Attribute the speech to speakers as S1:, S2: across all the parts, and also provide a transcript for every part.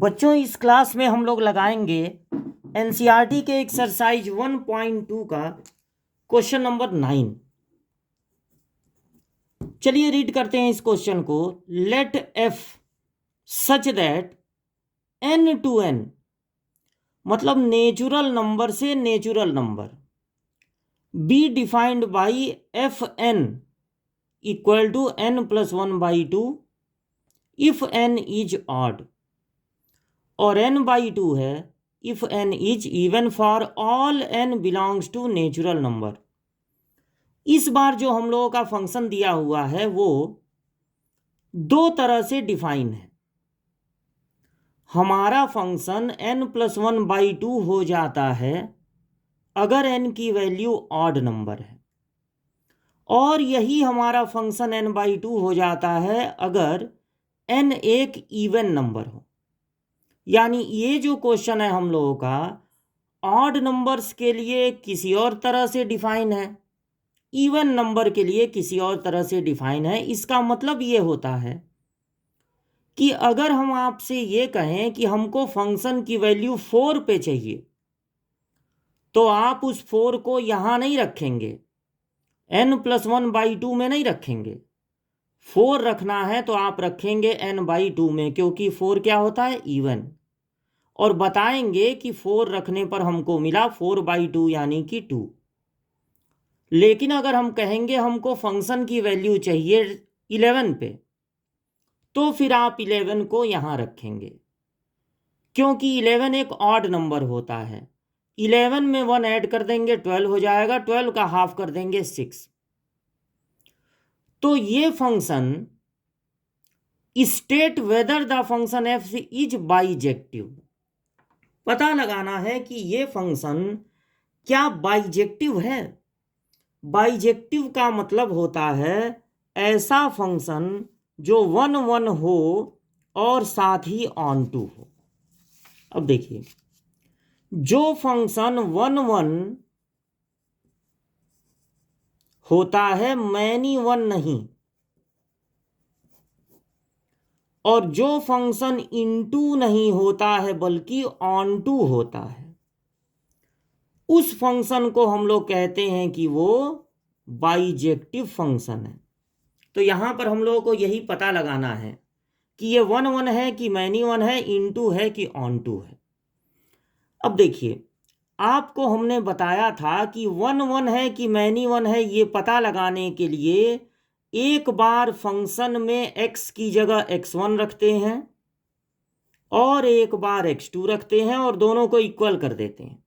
S1: बच्चों, इस क्लास में हम लोग लगाएंगे एनसीईआरटी के एक्सरसाइज 1.2 का क्वेश्चन नंबर 9। चलिए रीड करते हैं इस क्वेश्चन को। Let f such that n to n, मतलब नेचुरल नंबर से natural number, be defined by f n equal to n plus 1/2 if n is odd, और n/2 है if n is even for all n belongs to natural number. इस बार जो हम लोगों का फंक्शन दिया हुआ है वो दो तरह से डिफाइन है। हमारा फंक्शन n+1/2 हो जाता है अगर n की वैल्यू ऑड नंबर है, और यही हमारा फंक्शन n/2 हो जाता है अगर n एक इवन नंबर हो। यानी ये जो क्वेश्चन है हम लोगों का ऑड नंबर्स के लिए किसी और तरह से डिफाइन है, इवन नंबर के लिए किसी और तरह से डिफाइन है। इसका मतलब ये होता है कि अगर हम आपसे ये कहें कि हमको फंक्शन की वैल्यू 4 पे चाहिए, तो आप उस 4 को यहाँ नहीं रखेंगे, n+1/2 में नहीं रखेंगे। 4 रखना है तो आप रखेंगे n/2 में, क्योंकि 4 क्या होता है, इवन। और बताएंगे कि 4 रखने पर हमको मिला 4/2 यानी कि 2। लेकिन अगर हम कहेंगे हमको फंक्शन की वैल्यू चाहिए 11 पे, तो फिर आप 11 को यहाँ रखेंगे, क्योंकि 11 एक ऑड नंबर होता है। 11 में 1 ऐड कर देंगे 12 हो जाएगा, 12 का हाफ कर देंगे 6। तो ये function state whether the function F is bijective. पता लगाना है कि ये फंक्शन क्या बाइजेक्टिव है। बाइजेक्टिव का मतलब होता है ऐसा फंक्शन जो 1 1 हो और साथ ही ऑन टू हो। अब देखिए, जो फंक्शन 1 1 होता है मैनी 1 नहीं, और जो फंक्शन इनटू नहीं होता है बल्कि ऑन टू होता है, उस फंक्शन को हम लोग कहते हैं कि वो बाइजेक्टिव फंक्शन है। तो यहां पर हम लोगों को यही पता लगाना है कि ये 1 1 है कि मैनी 1 है, इनटू है कि ऑन टू है। अब देखिए, आपको हमने बताया था कि 1 1 है कि मैनी 1 है, ये पता लगाने के लिए एक बार फंक्शन में x की जगह x1 रखते हैं और एक बार x2 रखते हैं और दोनों को इक्वल कर देते हैं।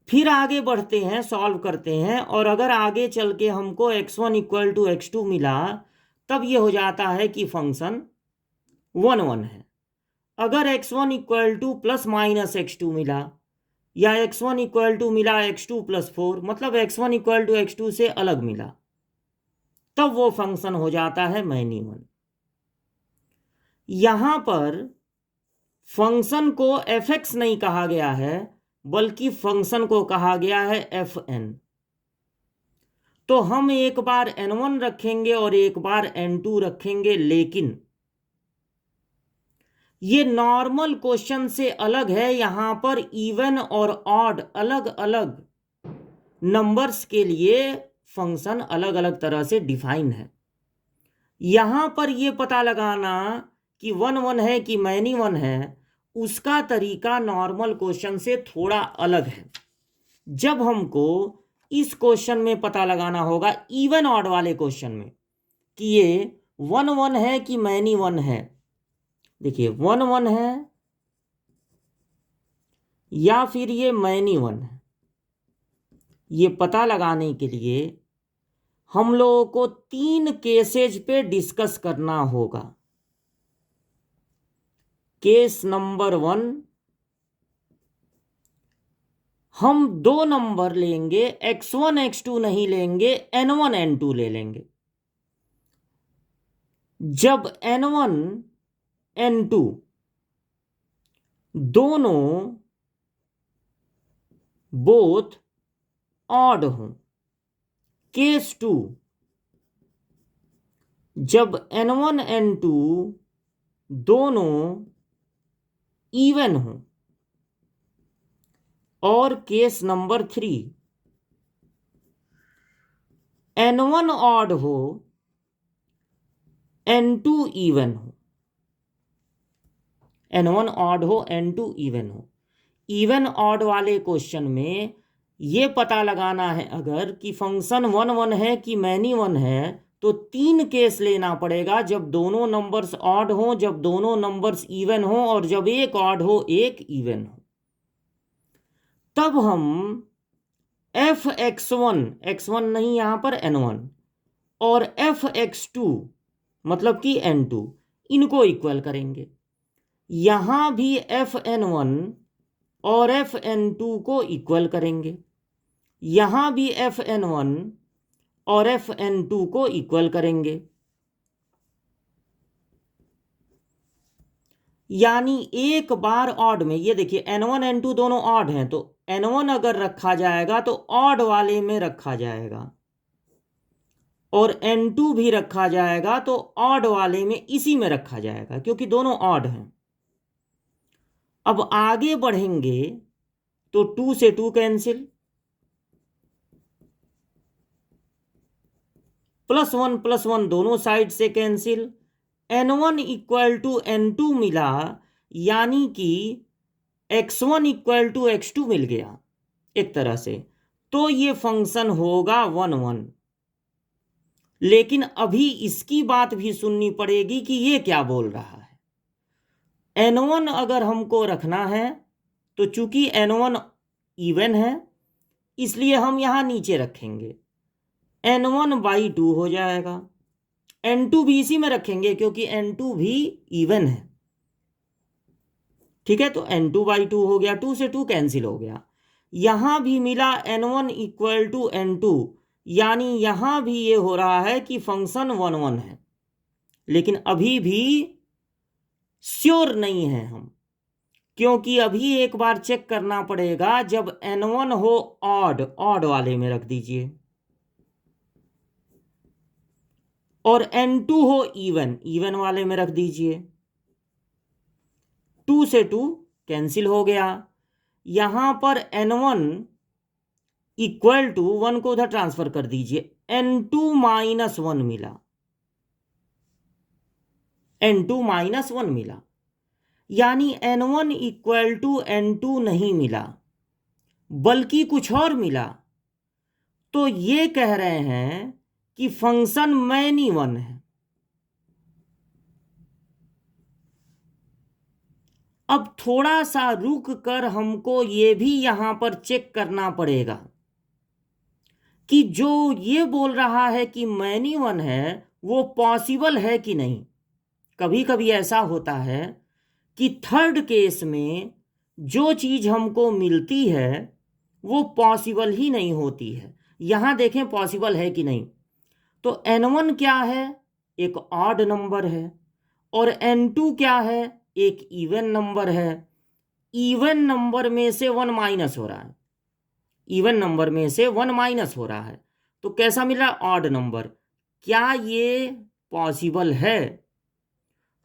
S1: फिर आगे बढ़ते हैं, सॉल्व करते हैं, और अगर आगे चल के हमको x1 इक्वल टू x2 मिला, तब ये हो जाता है कि फंक्शन 1 1 है। अगर x1 equal two plus minus x2 मिला, या x1 इक्वल टू मिला x2 + 4, मतलब x1 इक्वल टू x2 से अलग मिला, तब वो फंक्शन हो जाता है मैनी 1। यहां पर फंक्शन को fx नहीं कहा गया है, बल्कि फंक्शन को कहा गया है fn। तो हम एक बार n1 रखेंगे और एक बार n2 रखेंगे, लेकिन ये नॉर्मल क्वेश्चन से अलग है। यहां पर इवन और ऑड अलग अलग नंबर्स के लिए फंक्शन अलग अलग तरह से डिफाइन है। यहां पर यह पता लगाना कि 1 1 है कि मैनी 1 है, उसका तरीका नॉर्मल क्वेश्चन से थोड़ा अलग है। जब हमको इस क्वेश्चन में पता लगाना होगा, इवन ऑड वाले क्वेश्चन में, कि ये 1 1 है कि मैनी 1 है, देखिए 1 1 है या फिर ये मैनी 1 है, ये पता लगाने के लिए हम लोगों को 3 केसेज पे डिस्कस करना होगा। केस नंबर 1, हम दो नंबर लेंगे, x1 x2 नहीं लेंगे, n1 n2 ले लेंगे। जब n1 n2 दोनों बोथ ऑड हों। केस 2, जब n1 n2 दोनों इवन हो, और केस नंबर 3 n1 ऑड हो n2 इवन हो, n1 ऑड हो n2 इवन हो। इवन ऑड वाले क्वेश्चन में ये पता लगाना है अगर कि फंक्शन 1 1 है कि मैनी 1 है, तो 3 केस लेना पड़ेगा, जब दोनों नंबर्स ऑड हो, जब दोनों नंबर्स इवन हो, और जब एक ऑड हो एक इवन हो। तब हम एफ x1 नहीं यहां पर n1, और एफ x2 मतलब कि n2, इनको इक्वल करेंगे। यहां भी एफ n1 और एफ n2 को इक्वल करेंगे, यहां भी एफ n1 और एफ n2 को इक्वल करेंगे। यानी एक बार ऑड में, ये देखिए n1 n2 दोनों ऑड हैं, तो n1 अगर रखा जाएगा तो ऑड वाले में रखा जाएगा, और n2 भी रखा जाएगा तो ऑड वाले में, इसी में रखा जाएगा, क्योंकि दोनों ऑड हैं। अब आगे बढ़ेंगे तो 2 से 2 कैंसिल, +1 दोनों साइड से cancel, n1 equal to n2 मिला, यानी कि x1 इक्वल टू x2 मिल गया एक तरह से। तो ये फंक्शन होगा 1 1। लेकिन अभी इसकी बात भी सुननी पड़ेगी कि ये क्या बोल रहा है। n1 अगर हमको रखना है तो चूंकि n1 इवन है, इसलिए हम यहां नीचे रखेंगे, n1/2 हो जाएगा। n2 भी इसी में रखेंगे क्योंकि n2 भी इवन है, ठीक है। तो n2/2 हो गया, 2 से 2 कैंसिल हो गया। यहां भी मिला n1 इक्वल टू n2, यानी यहां भी ये हो रहा है कि फंक्शन 1 1 है। लेकिन अभी भी श्योर नहीं है हम, क्योंकि अभी एक बार चेक करना पड़ेगा। जब n1 हो ऑड वाले में रख दीजिए, और n2 हो इवन वाले में रख दीजिए। 2 से 2 कैंसिल हो गया। यहां पर n1 इक्वल टू 1 को उधर ट्रांसफर कर दीजिए, n2-1 मिला, n2-1 मिला। यानी n1 इक्वल टू n2 नहीं मिला, बल्कि कुछ और मिला। तो ये कह रहे हैं कि फंक्शन मैनी 1 है। अब थोड़ा सा रुक कर हमको ये भी यहां पर चेक करना पड़ेगा कि जो ये बोल रहा है कि मैनी 1 है, वो पॉसिबल है कि नहीं। कभी कभी ऐसा होता है कि थर्ड केस में जो चीज हमको मिलती है वो पॉसिबल ही नहीं होती है। यहां देखें पॉसिबल है कि नहीं। तो n1 क्या है, एक ऑड नंबर है, और n2 क्या है, एक इवन नंबर है। इवन नंबर में से 1 माइनस हो रहा है, इवन नंबर में से 1 माइनस हो रहा है, तो कैसा मिला, ऑड नंबर। क्या ये पॉसिबल है?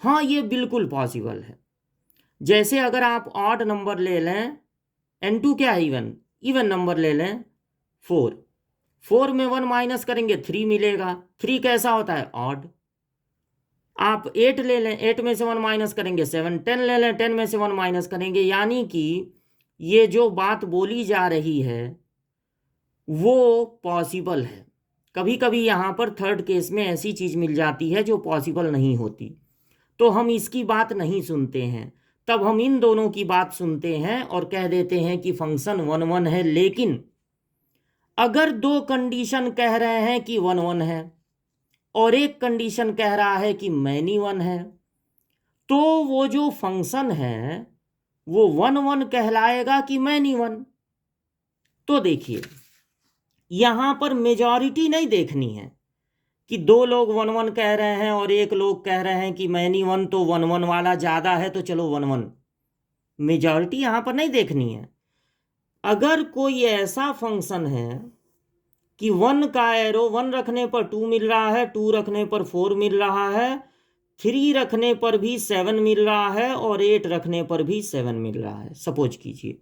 S1: हाँ, ये बिल्कुल पॉसिबल है। जैसे अगर आप ऑड नंबर ले लें, n2 क्या है, इवन नंबर ले लें 4 में 1 माइनस करेंगे 3 मिलेगा। 3 कैसा होता है, ऑड। आप 8 ले लें, 8 में से 1 माइनस करेंगे 7, 10 ले लें, 10 में से 1 माइनस करेंगे। यानी कि ये जो बात बोली जा रही है वो पॉसिबल है। कभी कभी यहाँ पर थर्ड केस में ऐसी चीज़ मिल जाती है जो पॉसिबल नहीं होती, तो हम इसकी बात नहीं सुनते हैं। तब हम इन दोनों की बात सुनते हैं और कह देते हैं कि फंक्शन 1 1 है। लेकिन अगर दो कंडीशन कह रहे हैं कि 1 1 है और एक कंडीशन कह रहा है कि मैनी 1 है, तो वो जो फंक्शन है वो 1 1 कहलाएगा कि मैनी 1। तो देखिए यहां पर मेजॉरिटी नहीं देखनी है कि 2 लोग 1 1 कह रहे हैं और एक लोग कह रहे हैं कि मैनी 1, तो 1 1 वाला ज़्यादा है तो चलो 1 1। मेजॉरिटी यहां पर नहीं देखनी है। अगर कोई ऐसा फंक्शन है कि 1 का एरो 1 रखने पर 2 मिल रहा है, 2 रखने पर 4 मिल रहा है, 3 रखने पर भी 7 मिल रहा है और 8 रखने पर भी 7 मिल रहा है। सपोज कीजिए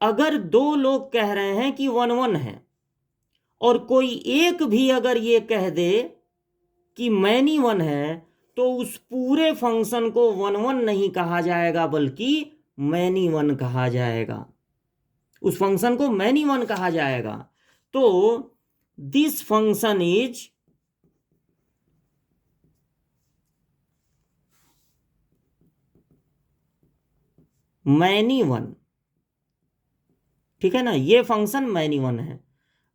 S1: अगर दो लोग कह रहे हैं कि 1 1 है और कोई एक भी अगर ये कह दे कि मैनी 1 है, तो उस पूरे फंक्शन को 1 1 नहीं कहा जाएगा बल्कि मैनी 1 कहा जाएगा। उस फंक्शन को मैनी 1 कहा जाएगा। तो दिस फंक्शन इज मैनी 1। ठीक है ना, ये फंक्शन मैनी 1 है।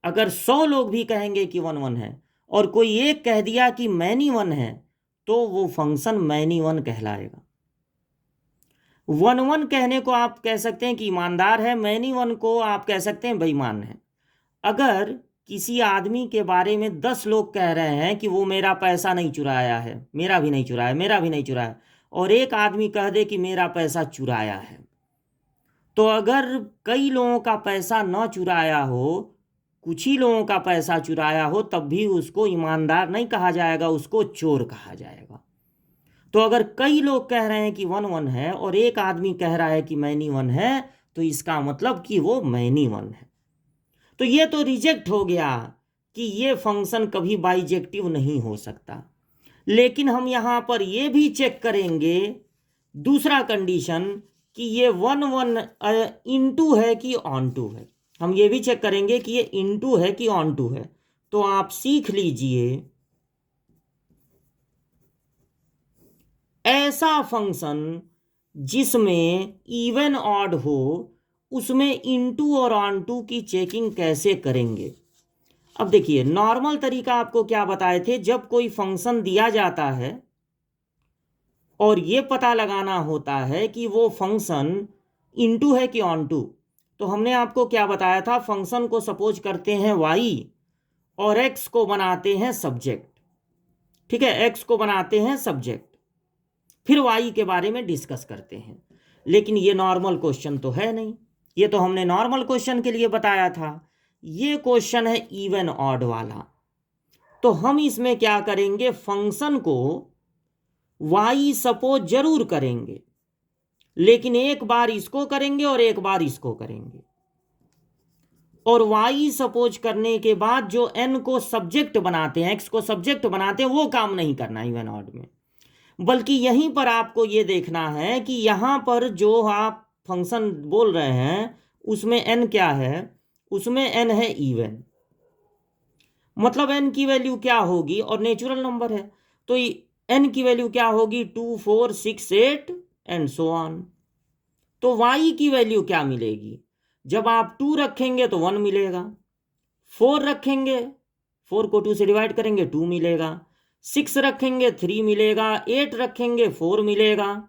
S1: अगर 100 लोग भी कहेंगे कि 1 1 है और कोई एक कह दिया कि मैनी 1 है, तो वो फंक्शन मैनी 1 कहलाएगा। 1 1 कहने को आप कह सकते हैं कि ईमानदार है, मैनी 1 को आप कह सकते हैं बेईमान है। अगर किसी आदमी के बारे में 10 लोग कह रहे हैं कि वो मेरा पैसा नहीं चुराया है, मेरा भी नहीं चुराया, मेरा भी नहीं चुराया, और एक आदमी कह दे कि मेरा पैसा चुराया है, तो अगर कई लोगों का पैसा न चुराया हो, कुछ ही लोगों का पैसा चुराया हो, तब भी उसको ईमानदार नहीं कहा जाएगा, उसको चोर कहा जाएगा। तो अगर कई लोग कह रहे हैं कि 1 1 है और एक आदमी कह रहा है कि मैनी 1 है, तो इसका मतलब कि वो मैनी 1 है। तो ये तो रिजेक्ट हो गया कि ये फंक्शन कभी बाइजेक्टिव नहीं हो सकता। लेकिन हम यहां पर ये भी चेक करेंगे दूसरा कंडीशन कि ये 1 1 इनटू है कि ऑन टू है। हम ये भी चेक करेंगे कि ये इनटू है कि ऑन टू है। तो आप सीख लीजिए ऐसा फंक्शन जिसमें इवन ऑड हो, उसमें इनटू और ऑन टू की चेकिंग कैसे करेंगे। अब देखिए नॉर्मल तरीका आपको क्या बताए थे, जब कोई फंक्शन दिया जाता है और ये पता लगाना होता है कि वो फंक्शन इनटू है कि ऑन टू, तो हमने आपको क्या बताया था, फंक्शन को सपोज करते हैं y और x को बनाते हैं सब्जेक्ट। ठीक है, x को बनाते हैं सब्जेक्ट, फिर y के बारे में डिस्कस करते हैं। लेकिन ये नॉर्मल क्वेश्चन तो है नहीं, ये तो हमने नॉर्मल क्वेश्चन के लिए बताया था। ये क्वेश्चन है इवन ऑड वाला। तो हम इसमें क्या करेंगे, फंक्शन को y सपोज जरूर करेंगे, लेकिन एक बार इसको करेंगे और एक बार इसको करेंगे। और y सपोज करने के बाद जो n को सब्जेक्ट बनाते हैं, x को सब्जेक्ट बनाते हैं, वो काम नहीं करना इवन ऑड में। बल्कि यहीं पर आपको ये देखना है कि यहां पर जो आप फंक्शन बोल रहे हैं उसमें n क्या है, उसमें n है इवन। मतलब n की वैल्यू क्या होगी, और नेचुरल नंबर है तो n की वैल्यू क्या होगी, 2 4 6 8 एंड सो ऑन। तो y की वैल्यू क्या मिलेगी, जब आप 2 रखेंगे तो 1 मिलेगा, 4 रखेंगे 4 को 2 से डिवाइड करेंगे 2 मिलेगा, 6 रखेंगे 3 मिलेगा, 8 रखेंगे 4 मिलेगा।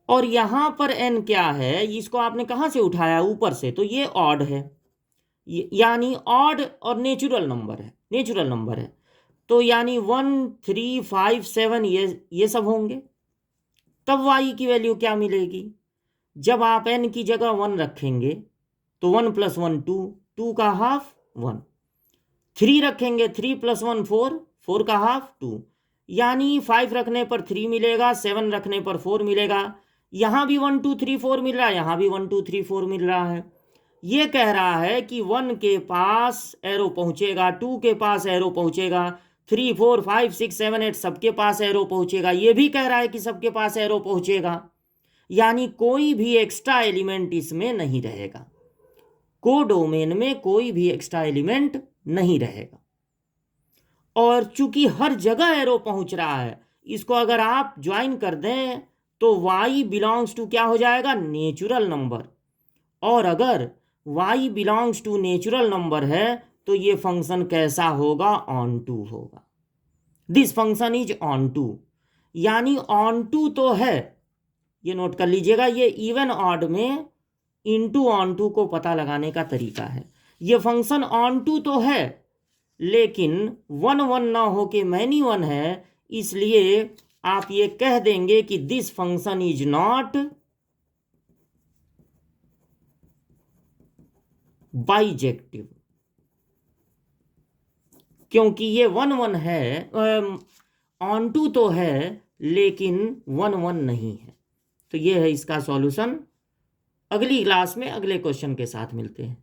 S1: और यहां पर n क्या है, इसको आपने कहां से उठाया, ऊपर से, तो ये ऑड है, यानी ऑड और नेचुरल नंबर है, नेचुरल नंबर है। तो यानी 1 3 5 7 ये सब होंगे। तब y की वैल्यू क्या मिलेगी, जब आप n की जगह 1 रखेंगे तो 1 + 1 2, 2 का हाफ 1, 3 रखेंगे 3 + 1 4, 4 का हाफ 2, यानी 5 रखने पर 3 मिलेगा, 7 रखने पर 4 मिलेगा। यहां भी 1 2 3 4 मिल रहा है, यहां भी 1 2 3 4 मिल रहा है। ये कह रहा है कि 1 के पास एरो पहुंचेगा, 2 के पास एरो पहुंचेगा, 3 4 5 6 7 8 सबके पास एरो पहुंचेगा। ये भी कह रहा है कि सबके पास एरो पहुंचेगा, यानी कोई भी एक्स्ट्रा एलिमेंट इसमें नहीं रहेगा, कोडोमेन में कोई भी एक्स्ट्रा एलिमेंट नहीं रहेगा। और चूंकि हर जगह एरो पहुंच रहा है, इसको अगर आप ज्वाइन कर दें तो y बिलोंग्स टू क्या हो जाएगा, नेचुरल नंबर। और अगर y belongs to natural number है तो ये फंक्शन कैसा होगा, ऑन टू होगा। This function is onto, यानी ऑन टू तो है, ये नोट कर लीजिएगा। ये इवन ऑड में इनटू ऑन टू को पता लगाने का तरीका है। ये फंक्शन ऑन टू तो है, लेकिन 1 1 ना हो के मैनी 1 है, इसलिए आप ये कह देंगे कि this function is not bijective, क्योंकि ये 1 1 है, ऑन टू तो है लेकिन वन वन नहीं है। तो ये है इसका सॉल्यूशन। अगली क्लास में अगले क्वेश्चन के साथ मिलते हैं।